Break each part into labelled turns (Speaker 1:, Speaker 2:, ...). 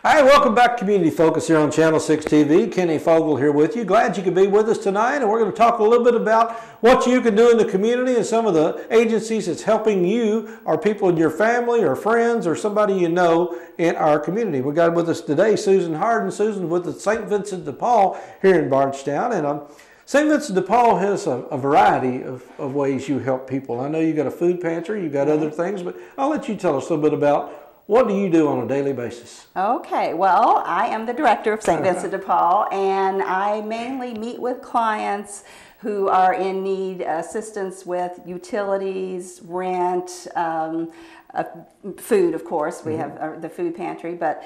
Speaker 1: Hi, welcome back to Community Focus here on Channel 6 TV. Kenny Fogle here with you. Glad you could be with us tonight, and we're going to talk a little bit about what you can do in the community and some of the agencies that's helping you or people in your family or friends or somebody you know in our community. We got with us today Susan Harden. Susan with the St. Vincent DePaul here in Bardstown, and St. Vincent DePaul has a variety of ways you help people. I know you got a food pantry, you got other things, but I'll let you tell us a little bit about what do you do on a daily basis?
Speaker 2: Okay, well, I am the director of St. Vincent DePaul, and I mainly meet with clients who are in need assistance with utilities, rent, food, of course. We have the food pantry, but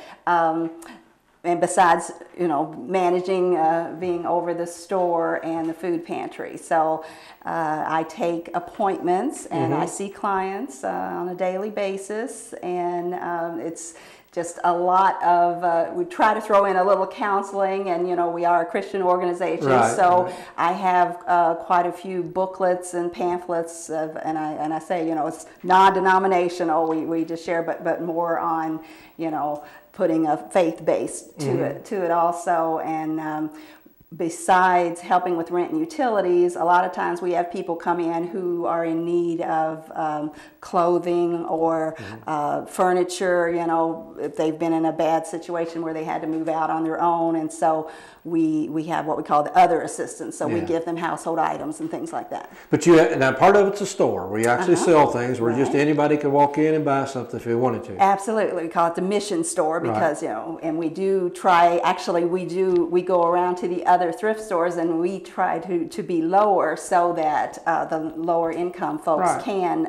Speaker 2: and besides, you know, managing, being over the store and the food pantry. So I take appointments and I see clients on a daily basis, and it's just a lot of, we try to throw in a little counseling, and you know, we are a Christian organization, I have quite a few booklets and pamphlets, and I say, you know, it's non-denominational, we just share, but more on, you know, putting a faith base to it also. And besides helping with rent and utilities, a lot of times we have people come in who are in need of clothing or furniture, you know, if they've been in a bad situation where they had to move out on their own. And so we have what we call the other assistance. So we give them household items and things like that.
Speaker 1: But now part of it's a store where you actually sell things where just anybody can walk in and buy something if they wanted to.
Speaker 2: Absolutely. We call it the mission store because, you know, and we do try, actually we go around to the other thrift stores and we try to be lower so that the lower income folks can,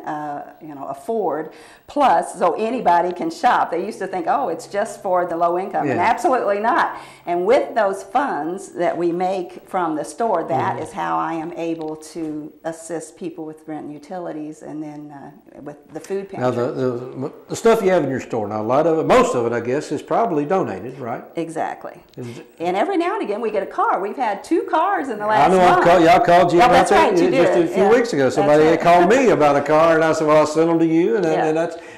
Speaker 2: you know, afford. Plus, so anybody can shop. They used to think, oh, it's just for the low income, and absolutely not. And with those funds that we make from the store, that is how I am able to assist people with rent and utilities, and then with the food pantry.
Speaker 1: Now, the stuff you have in your store, now a lot of it, most of it, I guess, is probably donated, right?
Speaker 2: Exactly. And every now and again, we get a car. We've had 2 cars in the last month.
Speaker 1: I know I called you about that
Speaker 2: just
Speaker 1: a few weeks ago. Somebody had called me about a car, and I said, well, I'll send them to you, and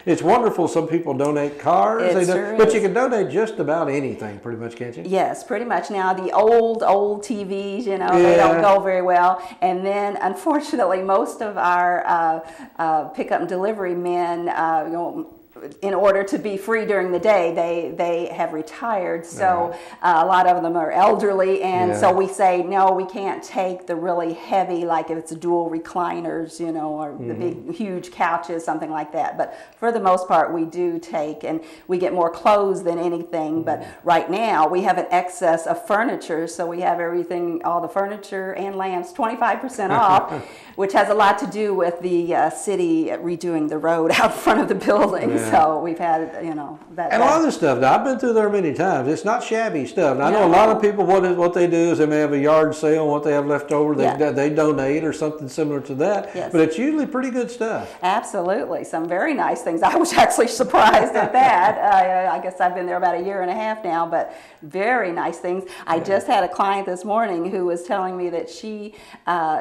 Speaker 1: it's wonderful. Some people donate cars, but you can donate just about anything, pretty much, can't you?
Speaker 2: Yes, pretty much. Now, the old TVs, you know, they don't go very well. And then, unfortunately, most of our pickup and delivery men, you know, in order to be free during the day, they have retired. So a lot of them are elderly, and so we say, no, we can't take the really heavy, like if it's dual recliners, you know, or the big, huge couches, something like that. But for the most part, we do take, and we get more clothes than anything. But right now, we have an excess of furniture, so we have everything, all the furniture and lamps, 25% off, which has a lot to do with the city redoing the road out front of the building. So we've had, you know, that. And
Speaker 1: a lot of this stuff, now I've been through there many times. It's not shabby stuff. Now, I know a lot of people, what they do is they may have a yard sale, and what they have left over, they donate or something similar to that. But it's usually pretty good stuff.
Speaker 2: Absolutely. Some very nice things. I was actually surprised at that. I guess I've been there about 1.5 years now, but very nice things. I just had a client this morning who was telling me that she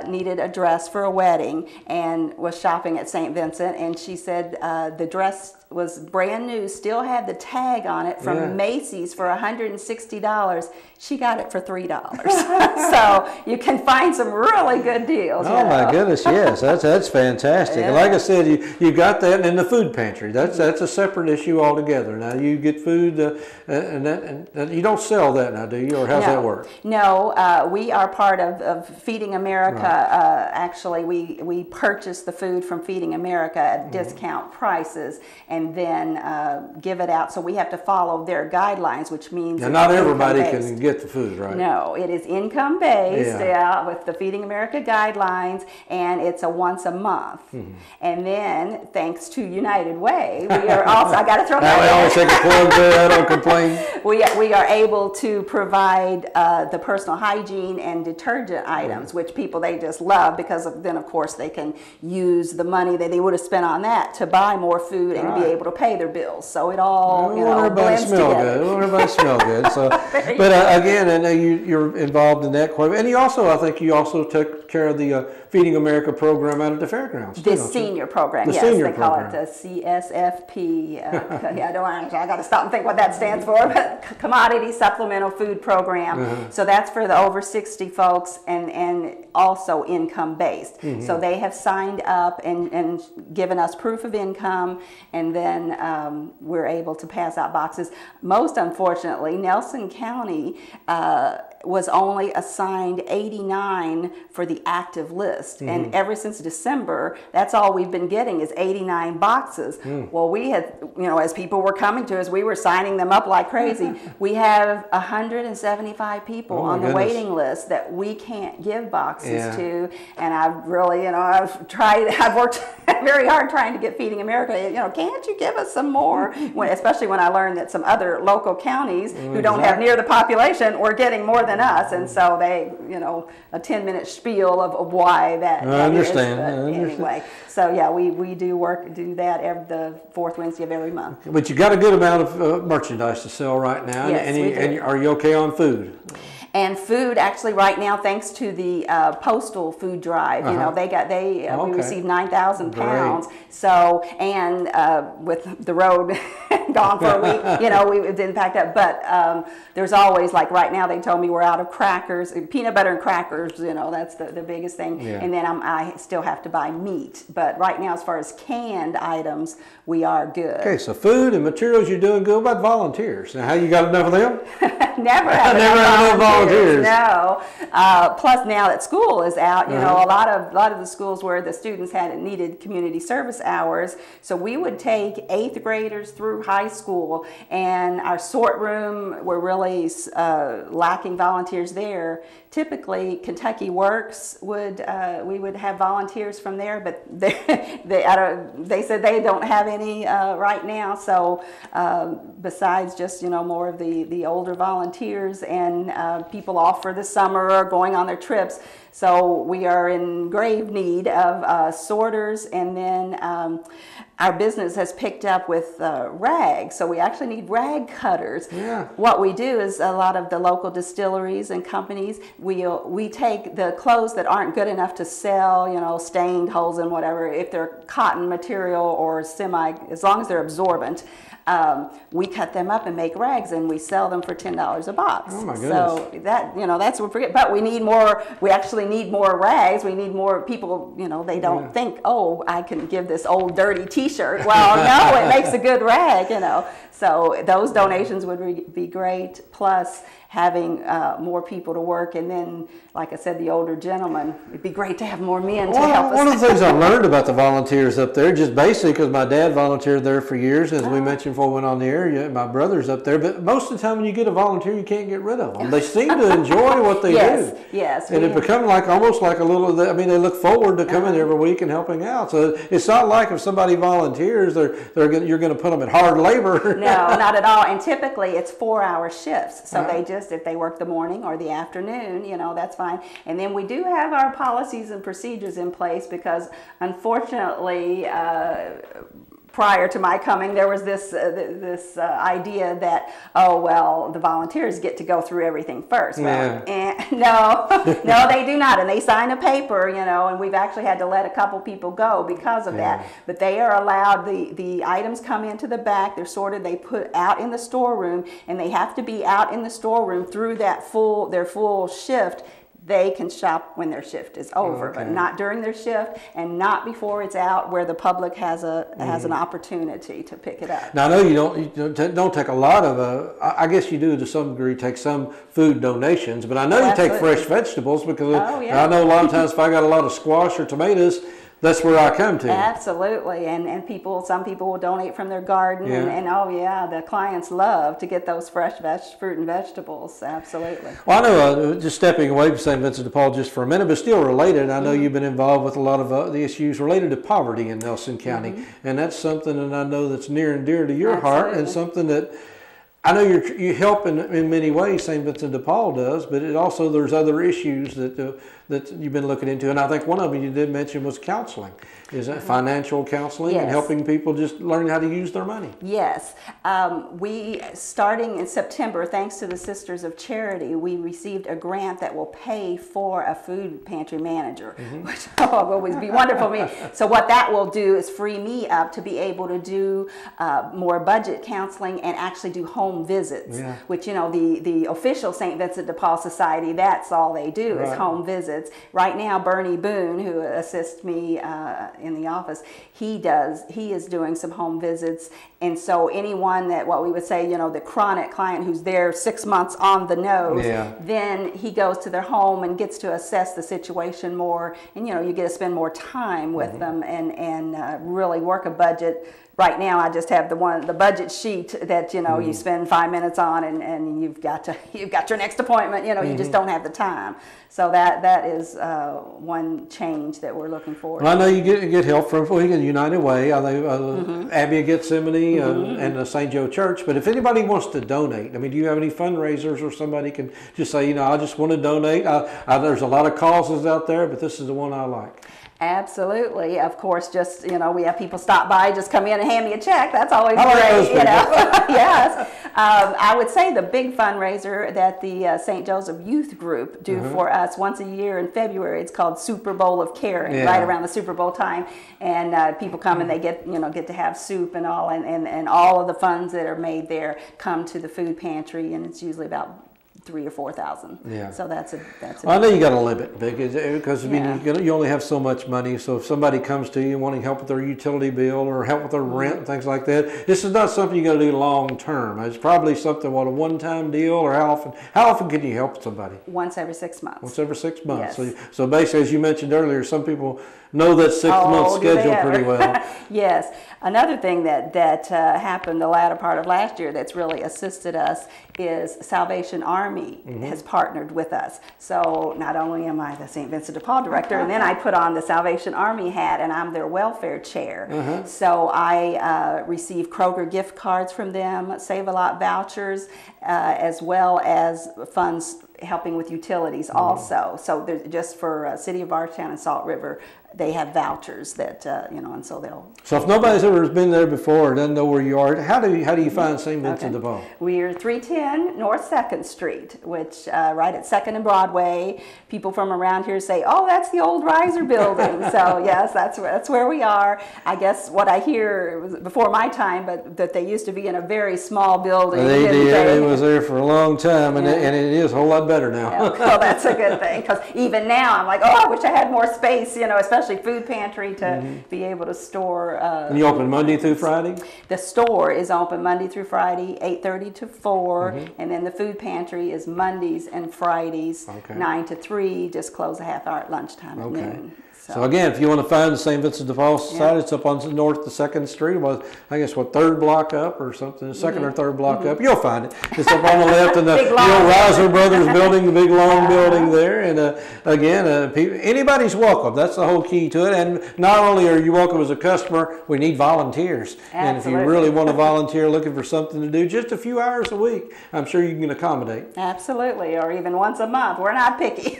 Speaker 2: needed a dress for a wedding and was shopping at St. Vincent, and she said the dress was brand new, still had the tag on it from Macy's for $160. She got it for $3. So you can find some really good deals.
Speaker 1: Oh my goodness, yes, that's fantastic. And like I said, you got that in the food pantry. That's a separate issue altogether. Now you get food, and you don't sell that now, do you, or how's that work?
Speaker 2: No, we are part of Feeding America. Actually, we purchase the food from Feeding America at discount prices, and then give it out. So we have to follow their guidelines, which means
Speaker 1: not everybody can get the food, right?
Speaker 2: No, it is income based, with the Feeding America guidelines, and it's a once a month. And then, thanks to United Way, we are also, I got to throw that in.
Speaker 1: I always take a plug there, I don't complain.
Speaker 2: We are able to provide the personal hygiene and detergent items, which people, they just love, because then of course they can use the money that they would have spent on that to buy more food and be able to pay their bills. So it all blends together.
Speaker 1: Everybody smell good. So, but again, I know you're involved in that quite. And you also, I think you also care of the Feeding America program out at the fairgrounds.
Speaker 2: The senior program, yes,
Speaker 1: senior
Speaker 2: they call
Speaker 1: program.
Speaker 2: it the CSFP. Yeah, I got to stop and think what that stands for, but Commodity Supplemental Food Program. So that's for the over 60 folks, and also income based. So they have signed up and given us proof of income, and then we're able to pass out boxes. Most unfortunately, Nelson County was only assigned 89 for the active list, and ever since December, that's all we've been getting is 89 boxes. Well, we had, as people were coming to us, we were signing them up like crazy. We have 175 people on the waiting list that we can't give boxes to, and I've really, I've worked very hard trying to get Feeding America, can't you give us some more? Especially when I learned that some other local counties who don't have near the population were getting more than us, and so they, a 10-minute spiel of why that
Speaker 1: I understand.
Speaker 2: Anyway, so yeah, we do that the fourth Wednesday of every month.
Speaker 1: But you got a good amount of merchandise to sell right now,
Speaker 2: yes,
Speaker 1: and are you okay on food?
Speaker 2: And food, actually, right now, thanks to the postal food drive, we received 9,000 pounds. So, and with the road gone for a week, we didn't pack that. But there's always, like right now, they told me we're out of crackers, peanut butter and crackers. That's the biggest thing. Yeah. And then I still have to buy meat. But right now, as far as canned items, we are good.
Speaker 1: Okay, so food and materials, you're doing good. What about volunteers? Now, how you got enough of them?
Speaker 2: Never have enough volunteers. No. Plus, now that school is out, a lot of the schools where the students needed community service hours, so we would take 8th graders through high school, and our sort room, we're really lacking volunteers there. Typically, Kentucky Works we would have volunteers from there, but they said they don't have any right now. So besides just more of the older volunteers, and people off for the summer or going on their trips. So we are in grave need of sorters, and then our business has picked up with rags, so we actually need rag cutters.
Speaker 1: Yeah.
Speaker 2: What we do is a lot of the local distilleries and companies, we take the clothes that aren't good enough to sell, stained, holes in whatever, if they're cotton material or as long as they're absorbent, we cut them up and make rags, and we sell them for $10 a box.
Speaker 1: Oh my goodness.
Speaker 2: So that's what we forget. But we need more. We actually need more rags. We need more people. They don't think, oh, I can give this old dirty T-shirt. Well, no, it makes a good rag. So those donations would be great. Plus having more people to work, and then, like I said, the older gentlemen, it'd be great to have more men to help us.
Speaker 1: One of the things I learned about the volunteers up there, just basically because my dad volunteered there for years, as we mentioned before we went on the air, my brother's up there, but most of the time when you get a volunteer, you can't get rid of them. They seem to enjoy what they do. Yes. And it becomes almost like a little, they look forward to coming every week and helping out. So it's not like if somebody volunteers, you're going to put them at hard labor.
Speaker 2: No, not at all. And typically it's 4-hour shifts. So they just, if they work the morning or the afternoon, that's fine. And then we do have our policies and procedures in place, because unfortunately, prior to my coming, there was this idea that, oh, well, the volunteers get to go through everything first. Well, no, they do not. And they sign a paper, and we've actually had to let a couple people go because of that. But they are allowed, the items come into the back, they're sorted, they put out in the storeroom, and they have to be out in the storeroom through their full shift. They can shop when their shift is over, but not during their shift, and not before it's out, where the public has an opportunity to pick it up.
Speaker 1: Now, I know you don't take a lot of, I guess you do to some degree take some food donations, but I know you take fresh vegetables, because I know a lot of times if I got a lot of squash or tomatoes, that's where I come to.
Speaker 2: Absolutely, and some people will donate from their garden, and the clients love to get those fresh fruit and vegetables. Absolutely.
Speaker 1: Well, I know, just stepping away from St. Vincent de Paul just for a minute, but still related, I know you've been involved with a lot of the issues related to poverty in Nelson County, and that's something that I know that's near and dear to your heart, and something that I know you help in many ways, St. Vincent de Paul does, but there's other issues that that you've been looking into, and I think one of them you did mention was counseling. Is that financial counseling and helping people just learn how to use their money?
Speaker 2: Yes. We, starting in September, thanks to the Sisters of Charity, we received a grant that will pay for a food pantry manager, which will always be wonderful for me. So what that will do is free me up to be able to do more budget counseling and actually do home visits, which, you know, the official St. Vincent de Paul Society, that's all they do is home visits. Right now, Bernie Boone, who assists me in the office, he is doing some home visits. And so anyone that, what we would say, you know, the chronic client who's there 6 months on the nose, then he goes to their home and gets to assess the situation more, and, you know, you get to spend more time with them and really work a budget. Right now, I just have the budget sheet that, you know, you spend 5 minutes on, and you've got your next appointment. You know, you just don't have the time. So that is one change that we're looking for.
Speaker 1: Well, I know you get help from United Way, Abbey of Gethsemane, and the St. Joe Church. But if anybody wants to donate, I mean, do you have any fundraisers, or somebody can just say, you know, I just want to donate? There's a lot of causes out there, but this is the one I like.
Speaker 2: Absolutely. Of course, just, you know, we have people stop by, just come in and hand me a check. That's always great, you know. Yes. I would say the big fundraiser that the St. Joseph Youth Group do for us once a year in February, it's called Super Bowl of Caring, right around the Super Bowl time. And people come and they get to have soup and all, and all of the funds that are made there come to the food pantry, and it's usually about 3,000 or 4,000. Yeah. So that's a.
Speaker 1: I know you got a limit because I mean you only have so much money. So if somebody comes to you wanting help with their utility bill or help with their rent and things like that, this is not something you got to do long term. It's probably something a one-time deal, or how often can you help somebody?
Speaker 2: Once every 6 months.
Speaker 1: Once every 6 months.
Speaker 2: Yes.
Speaker 1: So basically, as you mentioned earlier, some people know that 6 month schedule pretty well.
Speaker 2: Yes. Another thing that happened the latter part of last year that's really assisted us is Salvation Army has partnered with us. So not only am I the St. Vincent de Paul director, and then I put on the Salvation Army hat, and I'm their welfare chair. So I receive Kroger gift cards from them, Save-A-Lot vouchers, as well as funds helping with utilities also. So there's just for City of Bardstown and Salt River, they have vouchers that and so they'll. So
Speaker 1: if nobody's ever been there before or doesn't know where you are, how do you find St. Vincent de Paul?
Speaker 2: We're 310 North 2nd Street, which right at 2nd and Broadway. People from around here say, "Oh, that's the old Riser building." So yes, that's where we are. I guess what I hear, it was before my time, but that they used to be in a very small building.
Speaker 1: They did. It was there for a long time, and it is a whole lot better now.
Speaker 2: Well, that's a good thing, because even now I'm like, oh, I wish I had more space, especially food pantry to be able to store.
Speaker 1: And you open Monday through Friday?
Speaker 2: The store is open Monday through Friday, 8:30 to 4, and then the food pantry is Mondays and Fridays, 9 to 3, just close a half hour at lunchtime at noon.
Speaker 1: So again, if you want to find the St. Vincent de Paul Society, it's up on north the 2nd Street. Well, I guess third block up or something, second or third block up. You'll find it. It's up on the left in the Riser Brothers building, the big long building there. And again, anybody's welcome. That's the whole key to it. And not only are you welcome as a customer, we need volunteers. And if you really want to volunteer, looking for something to do, just a few hours a week, I'm sure you can accommodate.
Speaker 2: Absolutely, or even once a month. We're not picky.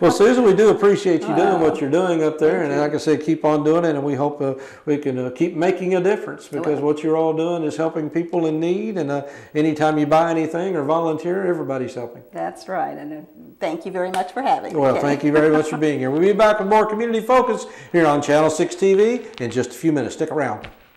Speaker 1: Well, Susan, we do appreciate you doing what you're doing up there, and like I said, keep on doing it, and we hope we can keep making a difference, because what you're all doing is helping people in need, and anytime you buy anything or volunteer, everybody's helping.
Speaker 2: That's right, and thank you very much for having me.
Speaker 1: Well, thank you very much for being here. We'll be back with more Community Focus here on Channel 6 TV in just a few minutes. Stick around.